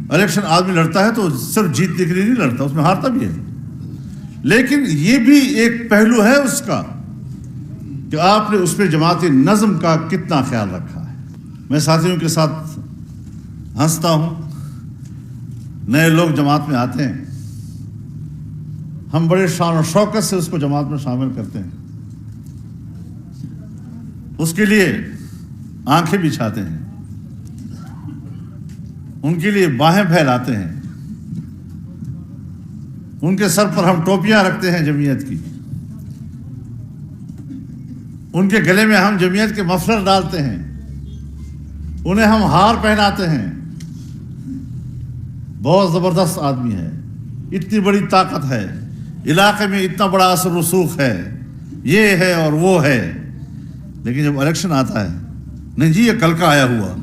Election آدمی لڑتا ہے تو صرف جیتنے کے لیے نہیں لڑتا، اس میں ہارتا بھی ہے، لیکن یہ بھی ایک پہلو ہے اس کا کہ آپ نے اس پہ جماعتی نظم کا کتنا خیال رکھا ہے۔ میں ساتھیوں کے ساتھ ہنستا ہوں، نئے لوگ جماعت میں آتے ہیں، ہم بڑے شان و شوکت سے اس کو جماعت میں شامل کرتے ہیں، اس کے لیے آنکھیں بچھاتے ہیں، ان کے لیے باہیں پھیلاتے ہیں، ان کے سر پر ہم ٹوپیاں رکھتے ہیں جمعیت کی، ان کے گلے میں ہم جمعیت کے مفلر ڈالتے ہیں، انہیں ہم ہار پہناتے ہیں۔ بہت زبردست آدمی ہے، اتنی بڑی طاقت ہے، علاقے میں اتنا بڑا اثر رسوخ ہے، یہ ہے اور وہ ہے، لیکن جب الیکشن آتا ہے، نہیں جی یہ کل کا آیا ہوا،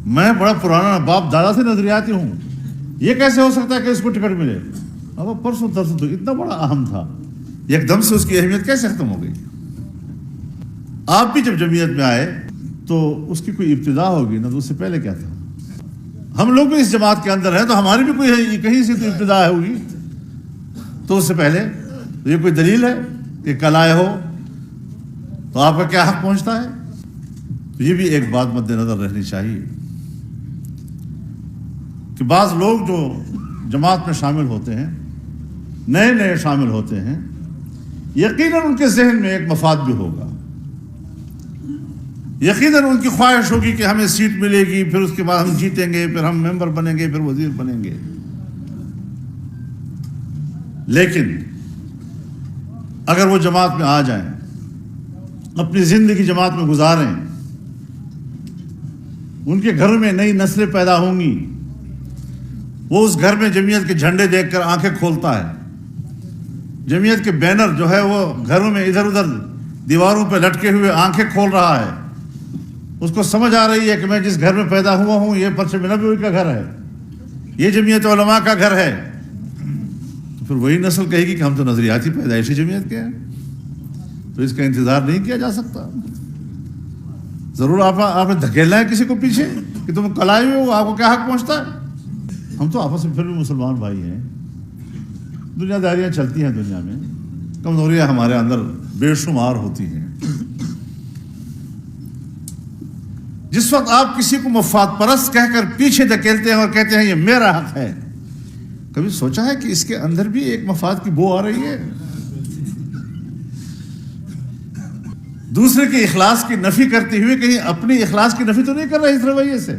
میں بڑا پرانا باپ دادا سے نظریاتی ہوں، یہ کیسے ہو سکتا ہے کہ اس کو ٹکٹ ملے؟ اب پرسوں ترسوں تو اتنا بڑا اہم تھا، ایک دم سے اس کی اہمیت کیسے ختم ہو گئی؟ آپ بھی جب جمعیت میں آئے تو اس کی کوئی ابتدا ہوگی نا، تو اس سے پہلے کیا تھا؟ ہم لوگ بھی اس جماعت کے اندر ہیں تو ہماری بھی کوئی کہیں سے تو ابتدا ہوگی، تو اس سے پہلے تو یہ کوئی دلیل ہے کہ کل آئے ہو تو آپ کا کیا حق پہنچتا ہے؟ تو یہ بھی ایک بات مد نظر رہنی چاہیے کہ بعض لوگ جو جماعت میں شامل ہوتے ہیں، نئے نئے شامل ہوتے ہیں، یقیناً ان کے ذہن میں ایک مفاد بھی ہوگا، یقیناً ان کی خواہش ہوگی کہ ہمیں سیٹ ملے گی، پھر اس کے بعد ہم جیتیں گے، پھر ہم ممبر بنیں گے، پھر وزیر بنیں گے، لیکن اگر وہ جماعت میں آ جائیں، اپنی زندگی جماعت میں گزاریں، ان کے گھر میں نئی نسلیں پیدا ہوں گی، وہ اس گھر میں جمعیت کے جھنڈے دیکھ کر آنکھیں کھولتا ہے، جمعیت کے بینر جو ہے وہ گھروں میں ادھر ادھر دیواروں پہ لٹکے ہوئے آنکھیں کھول رہا ہے، اس کو سمجھ آ رہی ہے کہ میں جس گھر میں پیدا ہوا ہوں یہ پرچم نبوی کا گھر ہے، یہ جمعیت علماء کا گھر ہے، تو پھر وہی نسل کہے گی کہ ہم تو نظریاتی پیدائشی جمعیت کے ہیں، تو اس کا انتظار نہیں کیا جا سکتا، ضرور آپ نے دھکیلنا ہے کسی کو پیچھے کہ تم کل آئے ہوئے ہو، آپ کو کیا حق پہنچتا ہے؟ ہم تو آپس میں پھر بھی مسلمان بھائی ہیں، دنیا داریاں چلتی ہیں، دنیا میں کمزوریاں ہمارے اندر بے شمار ہوتی ہیں۔ جس وقت آپ کسی کو مفاد پرست کہہ کر پیچھے دھکیلتے ہیں اور کہتے ہیں یہ میرا حق ہے، کبھی سوچا ہے کہ اس کے اندر بھی ایک مفاد کی بو آ رہی ہے؟ دوسرے کے اخلاص کی نفی کرتے ہوئے کہیں اپنی اخلاص کی نفی تو نہیں کر رہے اس رویے سے؟